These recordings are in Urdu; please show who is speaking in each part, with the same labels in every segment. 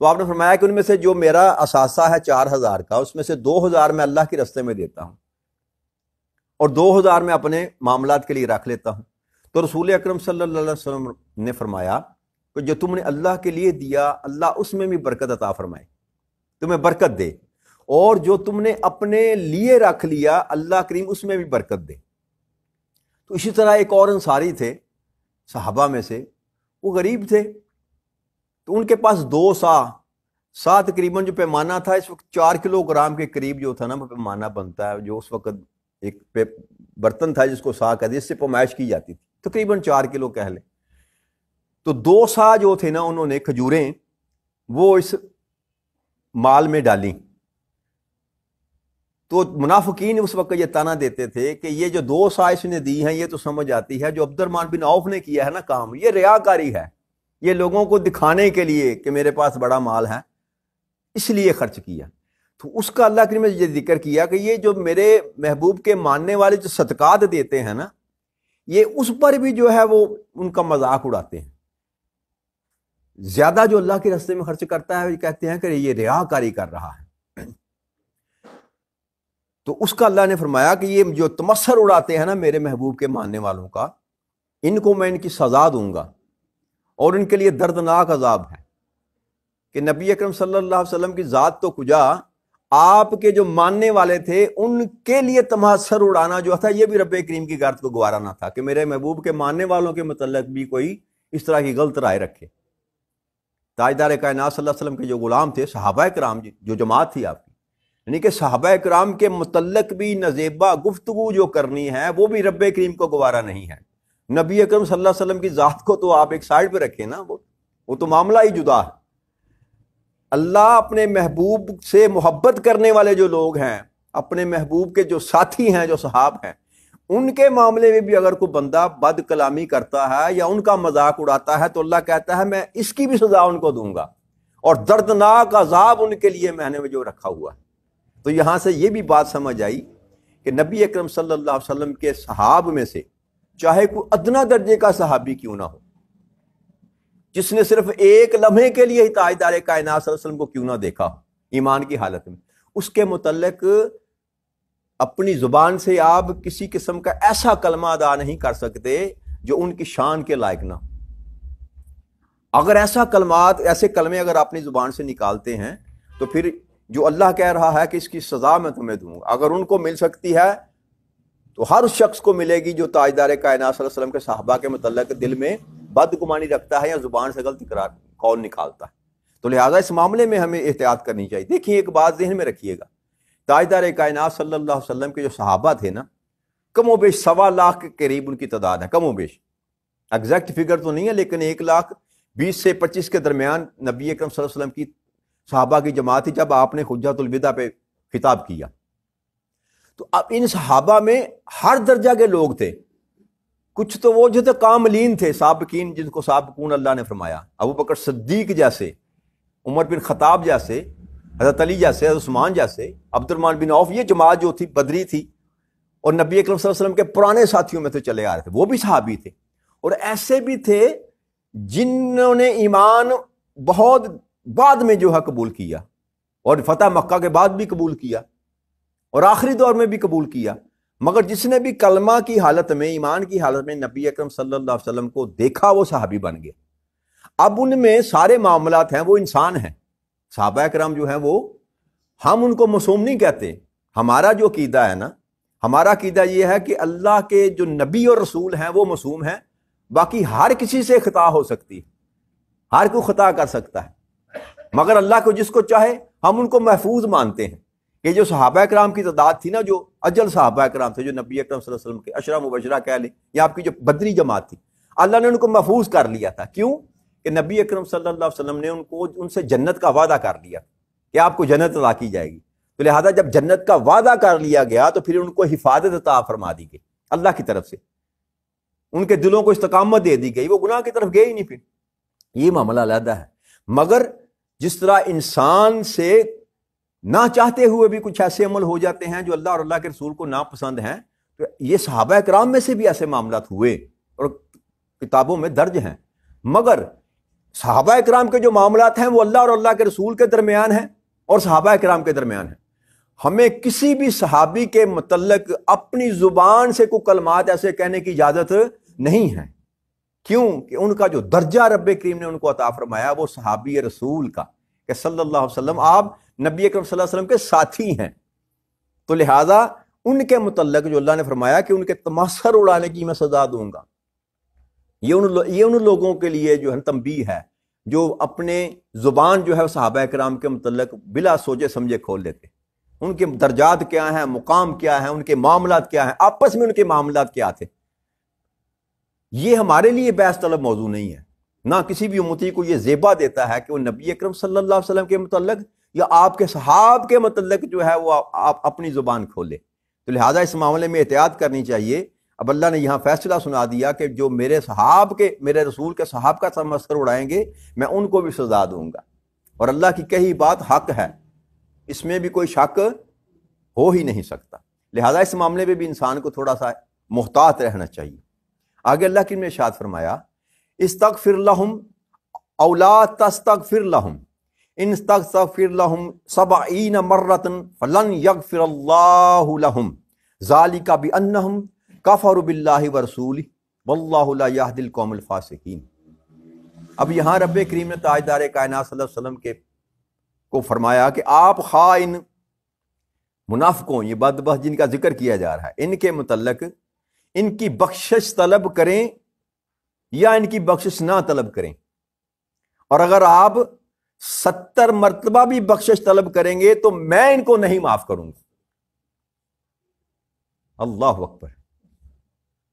Speaker 1: تو آپ نے فرمایا کہ ان میں سے جو میرا اثاثہ ہے 4000 کا، اس میں سے 2000 میں اللہ کے راستے میں دیتا ہوں اور 2000 میں اپنے معاملات کے لیے رکھ لیتا ہوں۔ تو رسول اکرم صلی اللہ علیہ وسلم نے فرمایا کہ جو تم نے اللہ کے لیے دیا اللہ اس میں بھی برکت عطا فرمائے، تمہیں برکت دے، اور جو تم نے اپنے لیے رکھ لیا اللہ کریم اس میں بھی برکت دے۔ تو اسی طرح ایک اور انصاری تھے صحابہ میں سے، وہ غریب تھے، تو ان کے پاس 2 سا تقریباً جو پیمانہ تھا اس وقت 4 کلو گرام کے قریب جو تھا نا وہ پیمانہ بنتا ہے، جو اس وقت ایک برتن تھا جس کو سا کہتے ہیں، جس سے پیمائش کی جاتی تھی، تقریباً 4 کلو کہہ لیں۔ تو 2 سا جو تھے نا انہوں نے کھجوریں وہ اس مال میں ڈالیں۔ تو منافقین اس وقت یہ تانا دیتے تھے کہ یہ جو 2 سا اس نے دی ہیں یہ تو سمجھ آتی ہے جو عبد الرحمن بن عوف نے کیا ہے نا کام، یہ ریاکاری ہے، یہ لوگوں کو دکھانے کے لیے کہ میرے پاس بڑا مال ہے اس لیے خرچ کیا۔ تو اس کا اللہ کریم نے یہ ذکر کیا کہ یہ جو میرے محبوب کے ماننے والے جو صدقات دیتے ہیں نا، یہ اس پر بھی جو ہے وہ ان کا مذاق اڑاتے ہیں۔ زیادہ جو اللہ کے راستے میں خرچ کرتا ہے کہتے ہیں کہ یہ ریاکاری کر رہا ہے۔ تو اس کا اللہ نے فرمایا کہ یہ جو تمسخر اڑاتے ہیں نا میرے محبوب کے ماننے والوں کا، ان کو میں ان کی سزا دوں گا اور ان کے لیے دردناک عذاب ہے۔ کہ نبی اکرم صلی اللہ علیہ وسلم کی ذات تو کجا، آپ کے جو ماننے والے تھے ان کے لیے تمسخر اڑانا جو تھا یہ بھی رب کریم کی غرض کو گوارا نہ تھا کہ میرے محبوب کے ماننے والوں کے متعلق بھی کوئی اس طرح کی غلط رائے رکھے۔ تاجدار کائنات صلی اللہ علیہ وسلم کے جو غلام تھے صحابہ کرام، جو جماعت تھی آپ کی، یعنی کہ صحابہ کرام کے متعلق بھی نزیبہ گفتگو جو کرنی ہے وہ بھی رب کریم کو گوارا نہیں ہے۔ نبی اکرم صلی اللہ علیہ وسلم کی ذات کو تو آپ ایک سائڈ پہ رکھیں نا، وہ تو معاملہ ہی جدا ہے۔ اللہ اپنے محبوب سے محبت کرنے والے جو لوگ ہیں، اپنے محبوب کے جو ساتھی ہیں، جو صحاب ہیں، ان کے معاملے میں بھی اگر کوئی بندہ بد کلامی کرتا ہے یا ان کا مذاق اڑاتا ہے تو اللہ کہتا ہے میں اس کی بھی سزا ان کو دوں گا اور دردناک عذاب ان کے لیے میں نے جو رکھا ہوا ہے۔ تو یہاں سے یہ بھی بات سمجھ آئی کہ نبی اکرم صلی اللہ علیہ وسلم کے صحاب میں سے چاہے کوئی ادنا درجے کا صحابی کیوں نہ ہو، جس نے صرف ایک لمحے کے لیے ہی تاجدار کائنات صلی اللہ علیہ وسلم کو کیوں نہ دیکھا ہو ایمان کی حالت میں، اس کے متعلق اپنی زبان سے آپ کسی قسم کا ایسا کلمہ ادا نہیں کر سکتے جو ان کی شان کے لائق نہ ہو۔ اگر ایسے کلمے اگر اپنی زبان سے نکالتے ہیں تو پھر جو اللہ کہہ رہا ہے کہ اس کی سزا میں تمہیں دوں گا، اگر ان کو مل سکتی ہے تو ہر اس شخص کو ملے گی جو تاجدار کائنات صلی اللہ علیہ وسلم کے صحابہ کے متعلق دل میں بدگمانی رکھتا ہے یا زبان سے غلط قول نکالتا ہے۔ تو لہٰذا اس معاملے میں ہمیں احتیاط کرنی چاہیے۔ دیکھیے ایک بات ذہن میں رکھیے گا، تاجدار کائنات صلی اللہ علیہ وسلم کے جو صحابہ تھے نا، کم و بیش 1.25 لاکھ کے قریب ان کی تعداد ہے، کم و بیش، ایگزیکٹ فگر تو نہیں ہے لیکن 1,20,000 سے 25 کے درمیان نبی اکرم صلی اللہ علیہ وسلم کی صحابہ کی جماعت تھی جب آپ نے حجۃ الوداع پہ خطاب کیا۔ تو اب ان صحابہ میں ہر درجہ کے لوگ تھے، کچھ تو وہ جو تھے کاملین تھے، سابقین، جن کو سابقون اللہ نے فرمایا، ابو بکر صدیق جیسے، عمر بن خطاب جیسے، حضرت علی جیسے، حضرت عثمان جیسے، عبد الرحمن بن عوف، یہ جماعت جو تھی بدری تھی اور نبی اکرم صلی اللہ علیہ وسلم کے پرانے ساتھیوں میں سے چلے آ رہے تھے، وہ بھی صحابی تھے۔ اور ایسے بھی تھے جنہوں نے ایمان بہت بعد میں جو ہے قبول کیا اور فتح مکہ کے بعد بھی قبول کیا اور آخری دور میں بھی قبول کیا، مگر جس نے بھی کلمہ کی حالت میں، ایمان کی حالت میں نبی اکرم صلی اللہ علیہ وسلم کو دیکھا وہ صحابی بن گیا۔ اب ان میں سارے معاملات ہیں، وہ انسان ہیں، صحابہ کرام جو ہیں وہ، ہم ان کو معصوم نہیں کہتے۔ ہمارا جو عقیدہ ہے نا، ہمارا عقیدہ یہ ہے کہ اللہ کے جو نبی اور رسول ہیں وہ معصوم ہیں، باقی ہر کسی سے خطا ہو سکتی ہے، ہر کوئی خطا کر سکتا ہے، مگر اللہ کو جس کو چاہے ہم ان کو محفوظ مانتے ہیں۔ کہ جو صحابہ کرام کی تعداد تھی نا، جو اجل صحابہ کرام تھے، جو نبی اکرم صلی اللہ علیہ وسلم کے عشرہ مبشرہ کہہ لیں یا آپ کی جو بدری جماعت تھی، اللہ نے ان کو محفوظ کر لیا تھا۔ کیوں؟ کہ نبی اکرم صلی اللہ علیہ وسلم نے ان سے جنت کا وعدہ کر لیا کہ آپ کو جنت عطا کی جائے گی۔ تو لہذا جب جنت کا وعدہ کر لیا گیا تو پھر ان کو حفاظت عطا فرما دی گئی اللہ کی طرف سے، ان کے دلوں کو استقامت دے دی گئی، وہ گناہ کی طرف گئے ہی نہیں۔ پھر یہ معاملہ علیحدہ ہے، مگر جس طرح انسان سے نہ چاہتے ہوئے بھی کچھ ایسے عمل ہو جاتے ہیں جو اللہ اور اللہ کے رسول کو ناپسند ہیں، تو یہ صحابہ کرام میں سے بھی ایسے معاملات ہوئے اور کتابوں میں درج ہیں۔ مگر صحابہ اکرام کے جو معاملات ہیں وہ اللہ اور اللہ کے رسول کے درمیان ہیں اور صحابہ اکرام کے درمیان ہیں. ہمیں کسی بھی صحابی کے متعلق اپنی زبان سے کوئی کلمات ایسے کہنے کی اجازت نہیں ہے. کیوں؟ کہ ان کا جو درجہ رب کریم نے ان کو عطا فرمایا وہ صحابی رسول کا، کہ صلی اللہ علیہ وسلم آپ نبی اکرم صلی اللہ علیہ وسلم کے ساتھی ہیں. تو لہٰذا ان کے متعلق جو اللہ نے فرمایا کہ ان کے تماسر اڑانے کی میں سزا دوں گا، یہ ان لوگوں کے لیے جو ہے تنبیہ ہے جو اپنے زبان جو ہے صحابہ کرام کے متعلق بلا سوچے سمجھے کھول لیتے. ان کے درجات کیا ہیں، مقام کیا ہے، ان کے معاملات کیا ہیں، آپس میں ان کے معاملات کیا تھے. یہ ہمارے لیے بحث طلب موضوع نہیں ہے. نہ کسی بھی امتی کو یہ زیبا دیتا ہے کہ وہ نبی اکرم صلی اللہ علیہ وسلم کے متعلق یا آپ کے صحاب کے متعلق جو ہے وہ آپ اپنی زبان کھولے. تو لہٰذا اس معاملے میں احتیاط کرنی چاہیے. اب اللہ نے یہاں فیصلہ سنا دیا کہ جو میرے رسول کے صحاب کا تمسخر اڑائیں گے میں ان کو بھی سزا دوں گا. اور اللہ کی کہی بات حق ہے، اس میں بھی کوئی شک ہو ہی نہیں سکتا. لہٰذا اس معاملے میں بھی انسان کو تھوڑا سا محتاط رہنا چاہیے. آگے اللہ کی نے ارشاد فرمایا استغفر لہم او لا تستغفر لہم ان تستغفر لہم 70 مرۃ فلن یغفر اللہ لہم ذالک بانہم کفروا باللہ ورسولہ واللہ لا یہدی القوم الفاسقین. اب یہاں رب کریم نے تاجدار کائنات صلی اللہ علیہ وسلم کو فرمایا کہ آپ خائن منافقوں، یہ بدبخت جن کا ذکر کیا جا رہا ہے، ان کے متعلق ان کی بخشش طلب کریں یا ان کی بخشش نہ طلب کریں. اور اگر آپ 70 مرتبہ بھی بخشش طلب کریں گے تو میں ان کو نہیں معاف کروں گا. اللہ اکبر.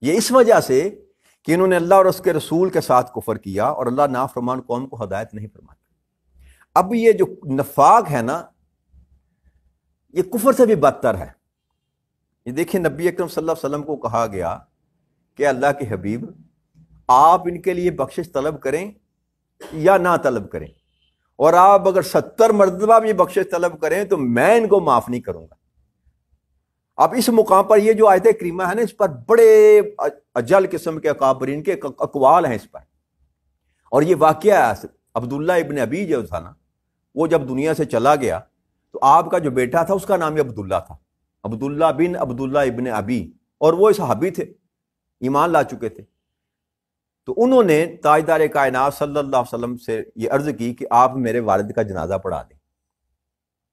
Speaker 1: یہ اس وجہ سے کہ انہوں نے اللہ اور اس کے رسول کے ساتھ کفر کیا اور اللہ نافرمان قوم کو ہدایت نہیں فرماتا. اب یہ جو نفاق ہے نا، یہ کفر سے بھی بدتر ہے. یہ دیکھیں نبی اکرم صلی اللہ علیہ وسلم کو کہا گیا کہ اللہ کے حبیب آپ ان کے لیے بخشش طلب کریں یا نہ طلب کریں، اور آپ اگر 70 مرتبہ بھی بخشش طلب کریں تو میں ان کو معاف نہیں کروں گا. اب اس مقام پر یہ جو آیت کریمہ ہے نا، اس پر بڑے اجل قسم کے اکابرین کے اقوال ہیں اس پر. اور یہ واقعہ ہے عبداللہ ابن ابی جو تھا نا، وہ جب دنیا سے چلا گیا تو آپ کا جو بیٹا تھا اس کا نام عبداللہ تھا، عبداللہ بن عبداللہ ابن ابی، اور وہ صحابی تھے، ایمان لا چکے تھے. تو انہوں نے تاجدار کائنات صلی اللہ علیہ وسلم سے یہ عرض کی کہ آپ میرے والد کا جنازہ پڑھا دیں.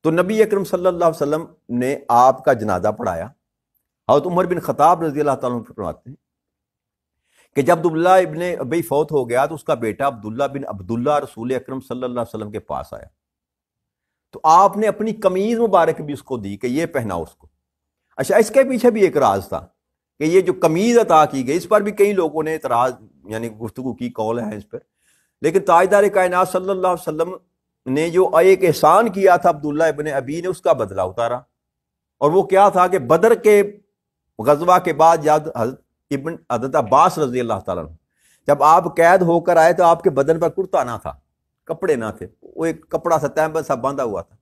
Speaker 1: تو نبی اکرم صلی اللہ علیہ وسلم نے آپ کا جنازہ پڑھایا. حضرت عمر بن خطاب رضی اللہ تعالیٰ عنہ فرماتے ہیں کہ جب عبداللہ ابن ابی فوت ہو گیا تو اس کا بیٹا عبداللہ بن عبداللہ رسول اکرم صلی اللہ علیہ وسلم کے پاس آیا. تو آپ نے اپنی قمیض مبارک بھی اس کو دی کہ یہ پہناؤ اس کو. اچھا، اس کے پیچھے بھی ایک راز تھا کہ یہ جو قمیض عطا کی گئی، اس پر بھی کئی لوگوں نے اعتراض یعنی گفتگو کی، قول ہے اس پر. لیکن تاجدار کائنات صلی اللہ علیہ وسلم نے جو ایک احسان کیا تھا عبداللہ ابن ابی نے، اس کا بدلہ اتارا. اور وہ کیا تھا کہ بدر کے غزوہ کے بعد حضرت عباس رضی اللہ تعالیٰ عنہ جب آپ قید ہو کر آئے تو آپ کے بدن پر کرتا نہ تھا، کپڑے نہ تھے، وہ ایک کپڑا سا تہمت سا باندھا ہوا تھا.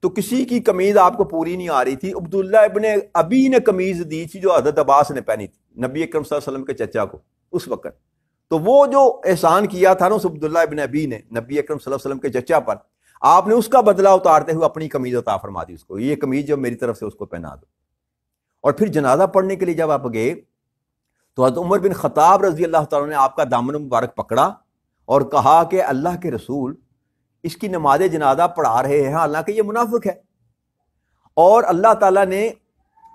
Speaker 1: تو کسی کی قمیض آپ کو پوری نہیں آ رہی تھی، عبداللہ ابن ابی نے قمیض دی تھی جو حضرت عباس نے پہنی تھی، نبی اکرم صلی اللہ علیہ وسلم کے چچا کو اس وقت. تو وہ جو احسان کیا تھا نا اس عبداللہ ابن ابی نے نبی اکرم صلی اللہ علیہ وسلم کے چچا پر، آپ نے اس کا بدلہ اتارتے ہوئے اپنی قمیض عطا فرما دی اس کو، یہ قمیض جو میری طرف سے اس کو پہنا دو. اور پھر جنازہ پڑھنے کے لیے جب آپ گئے تو حضرت عمر بن خطاب رضی اللہ تعالیٰ نے آپ کا دامن مبارک پکڑا اور کہا کہ اللہ کے رسول اس کی نماز جنازہ پڑھا رہے ہیں حالانکہ یہ منافق ہے، اور اللہ تعالیٰ نے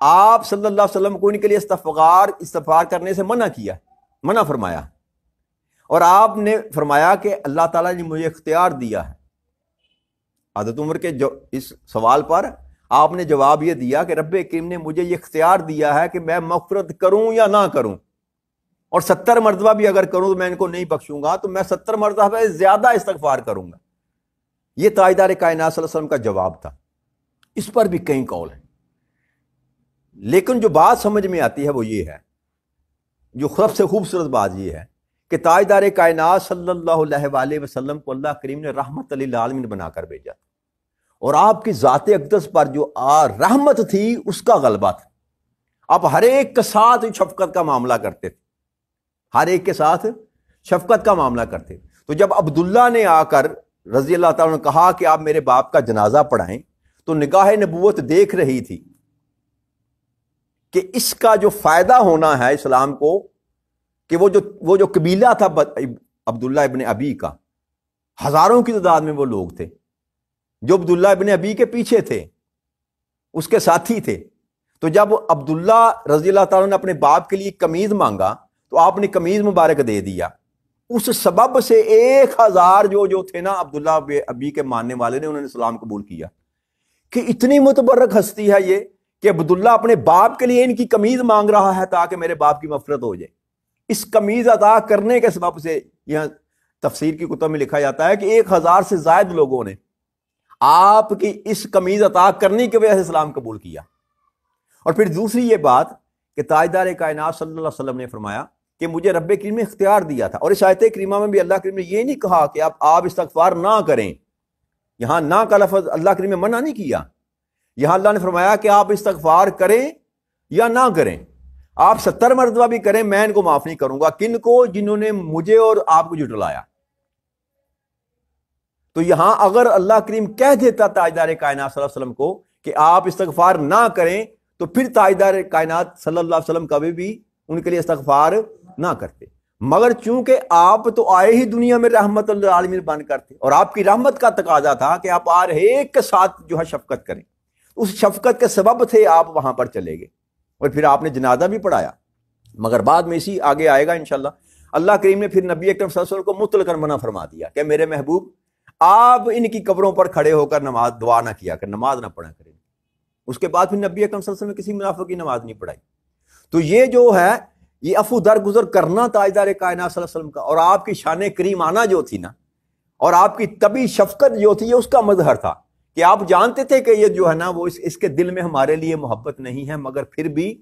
Speaker 1: آپ صلی اللہ علیہ وسلم کو ان کے لیے استغفار کرنے سے منع فرمایا. اور آپ نے فرمایا کہ اللہ تعالیٰ نے مجھے اختیار دیا ہے. حضرت عمر کے اس سوال پر آپ نے جواب یہ دیا کہ رب کریم نے مجھے یہ اختیار دیا ہے کہ میں مغفرت کروں یا نہ کروں، اور 70 مرتبہ بھی اگر کروں تو میں ان کو نہیں بخشوں گا، تو میں 70 مرتبہ زیادہ استغفار کروں گا. یہ تاجدار کائنات صلی اللہ علیہ وسلم کا جواب تھا. اس پر بھی کئی قول ہیں، لیکن جو بات سمجھ میں آتی ہے وہ یہ ہے، جو سب سے خوبصورت بات یہ ہے کہ تاجدار کائنات صلی اللہ علیہ وآلہ وسلم کو اللہ کریم نے رحمت للعالمین بنا کر بھیجا، اور آپ کی ذات اقدس پر جو رحمت تھی اس کا غلبہ تھا. آپ ہر ایک کے ساتھ شفقت کا معاملہ کرتے تھے، ہر ایک کے ساتھ شفقت کا معاملہ کرتے. تو جب عبداللہ نے آ کر رضی اللہ تعالیٰ نے کہا کہ آپ میرے باپ کا جنازہ پڑھائیں، تو نگاہ نبوت دیکھ رہی تھی کہ اس کا جو فائدہ ہونا ہے اسلام کو، کہ وہ جو قبیلہ تھا عبداللہ ابن ابی کا، ہزاروں کی تعداد میں وہ لوگ تھے جو عبداللہ ابن ابی کے پیچھے تھے، اس کے ساتھی تھے۔ تو جب عبداللہ رضی اللہ تعالیٰ نے اپنے باپ کے لیے قمیض مانگا تو آپ نے قمیض مبارک دے دیا۔ اس سبب سے 1000 جو تھے نا عبداللہ ابی کے ماننے والے نے، انہوں نے اسلام قبول کیا۔ کہ اتنی متبرک ہستی ہے یہ کہ عبداللہ اپنے باپ کے لیے ان کی قمیض مانگ رہا ہے تاکہ میرے باپ کی مغفرت ہو جائے۔ اس قمیض عطا کرنے کے سبب سے، یہاں تفسیر کی کتب میں لکھا جاتا ہے کہ 1000 سے زائد لوگوں نے آپ کی اس قمیض عطا کرنے کی وجہ سے اسلام قبول کیا۔ اور پھر دوسری یہ بات کہ تاجدار کائنات صلی اللہ علیہ وسلم نے فرمایا کہ مجھے رب کریم نے اختیار دیا تھا، اور اس آیت کریمہ میں بھی اللہ کریم نے یہ نہیں کہا کہ آپ استغفار نہ کریں، یہاں نہ کا لفظ اللہ کریم نے منع نہیں کیا، یہاں اللہ نے فرمایا کہ آپ استغفار کریں یا نہ کریں، آپ 70 مرتبہ بھی کریں، میں ان کو معاف نہیں کروں گا۔ کن کو؟ جنہوں نے مجھے اور آپ کو جھٹلایا۔ تو یہاں اگر اللہ کریم کہہ دیتا تاجدار کائنات صلی اللہ علیہ وسلم کو کہ آپ استغفار نہ کریں، تو پھر تاجدار کائنات صلی اللہ علیہ وسلم کبھی بھی ان کے لیے استغفار نہ کرتے۔ مگر چونکہ آپ تو آئے ہی دنیا میں رحمت للعالمین بن کرتے، اور آپ کی رحمت کا تقاضا تھا کہ آپ ہر ایک کے ساتھ جو ہے شفقت کریں، اس شفقت کے سبب تھے آپ وہاں پر چلے گئے، اور پھر آپ نے جنازہ بھی پڑھایا۔ مگر بعد میں اسی آگے آئے گا انشاءاللہ، اللہ کریم نے پھر نبی اکرم صلی اللہ علیہ وسلم کو مطلقاً منع فرما دیا کہ میرے محبوب آپ ان کی قبروں پر کھڑے ہو کر نماز دعا نہ کیا کر، نماز نہ پڑھا کریں۔ اس کے بعد پھر نبی اکرم صلی اللہ علیہ وسلم نے کسی منافق کی نماز نہیں پڑھائی۔ تو یہ جو ہے یہ عفو درگزر کرنا تاجدار کائنات صلی اللہ علیہ وسلم کا، اور آپ کی شان کریم آنا جو تھی نا، اور آپ کی طبی شفقت جو تھی، یہ اس کا مظہر تھا کہ آپ جانتے تھے کہ یہ جو ہے نا وہ اس کے دل میں ہمارے لیے محبت نہیں ہے، مگر پھر بھی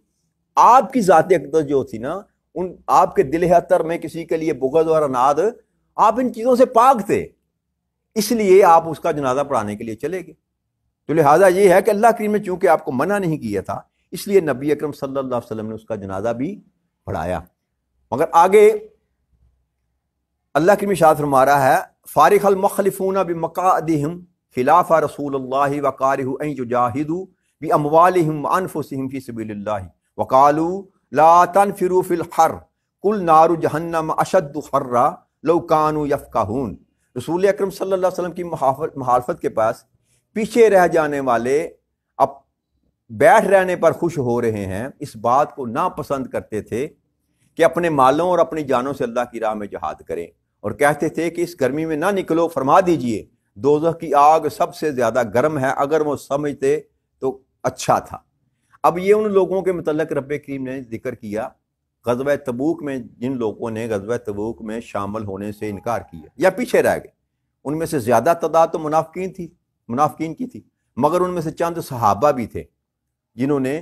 Speaker 1: آپ کی ذات اقدس جو تھی نا، ان آپ کے دل اطہر میں کسی کے لیے بغض اور عناد، آپ ان چیزوں سے پاک تھے، اس لیے آپ اس کا جنازہ پڑھانے کے لیے چلے گئے۔ تو لہٰذا یہ ہے کہ اللہ کریم نے چونکہ آپ کو منع نہیں کیا تھا، اس لیے نبی اکرم صلی اللہ علیہ وسلم نے اس کا جنازہ بھی پڑھایا۔ مگر آگے اللہ کی ارشاد فرما رہا ہے، فارغ المخلفون بمقعدہم خلاف رسول اللہ وکارہ ان یجاہدوا باموالہم وانفسہم فی سبیل اللہ وقالوا لا تنفروا فی الحر قل نار جہنم اشد حرا لو کانوا یفقہون۔ رسول اکرم صلی اللہ علیہ وسلم کی مخالفت کے پاس پیچھے رہ جانے والے اب بیٹھ رہنے پر خوش ہو رہے ہیں، اس بات کو ناپسند کرتے تھے کہ اپنے مالوں اور اپنی جانوں سے اللہ کی راہ میں جہاد کریں، اور کہتے تھے کہ اس گرمی میں نہ نکلو، فرما دیجئے دوزخ کی آگ سب سے زیادہ گرم ہے، اگر وہ سمجھتے تو اچھا تھا۔ اب یہ ان لوگوں کے متعلق رب کریم نے ذکر کیا غزوہ تبوک میں، جن لوگوں نے غزوہ تبوک میں شامل ہونے سے انکار کیا یا پیچھے رہ گئے، ان میں سے زیادہ تعداد تو منافقین کی تھی، مگر ان میں سے چند صحابہ بھی تھے جنہوں نے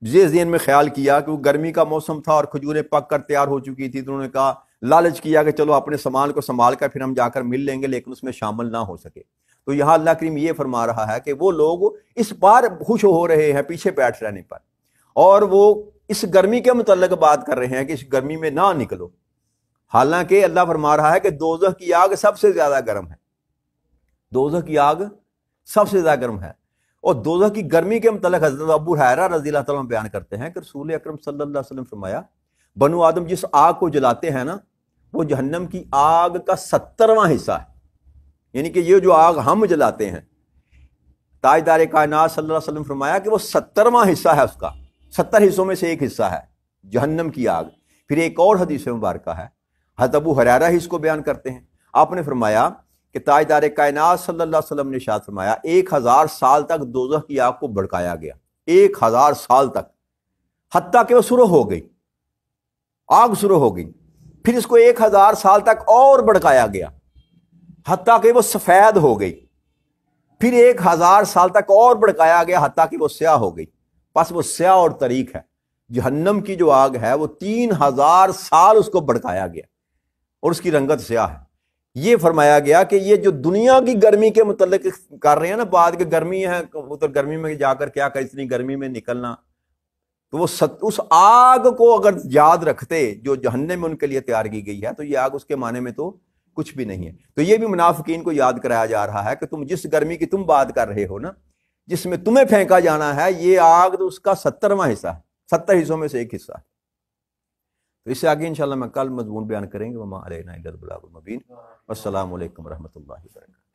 Speaker 1: یہ ذہن میں خیال کیا کہ وہ گرمی کا موسم تھا اور کھجوریں پک کر تیار ہو چکی تھی، تو انہوں نے کہا، لالچ کیا کہ چلو اپنے سامان کو سنبھال کر پھر ہم جا کر مل لیں گے، لیکن اس میں شامل نہ ہو سکے۔ تو یہاں اللہ کریم یہ فرما رہا ہے کہ وہ لوگ اس بار خوش ہو رہے ہیں پیچھے بیٹھ رہنے پر، اور وہ اس گرمی کے متعلق بات کر رہے ہیں کہ اس گرمی میں نہ نکلو، حالانکہ اللہ فرما رہا ہے کہ دوزخ کی آگ سب سے زیادہ گرم ہے، دوزخ کی آگ سب سے زیادہ گرم ہے۔ اور دوزخ کی گرمی کے متعلق حضرت ابو ہریرہ رضی اللہ تعالیٰ عنہ بیان کرتے ہیں کہ رسول اکرم صلی اللہ علیہ وسلم فرمایا، بنو آدم جس آگ کو جلاتے ہیں نا، وہ جہنم کی آگ کا 70واں حصہ ہے، یعنی کہ یہ جو آگ ہم جلاتے ہیں، تاجدار کائنات صلی اللہ علیہ وسلم فرمایا کہ وہ 70واں حصہ ہے، اس کا 70 حصوں میں سے ایک حصہ ہے جہنم کی آگ۔ پھر ایک اور حدیث مبارکہ ہے، حضرت ابو ہریرہ ہی اس کو بیان کرتے ہیں، آپ نے فرمایا کہ تاجدار کائنات صلی اللہ علیہ وسلم نے ارشاد فرمایا 1000 سال تک دوزخ کی آگ کو بھڑکایا گیا، 1000 سال تک، حتیٰ کہ وہ سرخ ہو گئی، آگ سرخ ہو گئی، پھر اس کو 1000 سال تک اور بھڑکایا گیا حتیٰ کہ وہ سفید ہو گئی، پھر 1000 سال تک اور بھڑکایا گیا حتیٰ کہ وہ سیاہ ہو گئی، پس وہ سیاہ اور طریق ہے۔ جہنم کی جو آگ ہے وہ 3000 سال اس کو بھڑکایا گیا اور اس کی رنگت سیاہ ہے۔ یہ فرمایا گیا کہ یہ جو دنیا کی گرمی کے متعلق کر رہے ہیں نا، بعد کے گرمی ہے، ادھر گرمی میں جا کر کیا کر اتنی گرمی میں نکلنا، تو وہ اس آگ کو اگر یاد رکھتے جو جہنم میں ان کے لیے تیار کی گئی ہے، تو یہ آگ اس کے معنی میں تو کچھ بھی نہیں ہے۔ تو یہ بھی منافقین کو یاد کرایا جا رہا ہے کہ تم جس گرمی کی تم بات کر رہے ہو نا، جس میں تمہیں پھینکا جانا ہے، یہ آگ تو اس کا 70واں حصہ ہے، 70 حصوں میں سے ایک حصہ ہے۔ تو اس سے آگے انشاءاللہ میں کل مضمون بیان کریں گے۔ وما علینا الا البلاغ المبین۔ والسلام علیکم ورحمۃ اللہ وبرکاتہ۔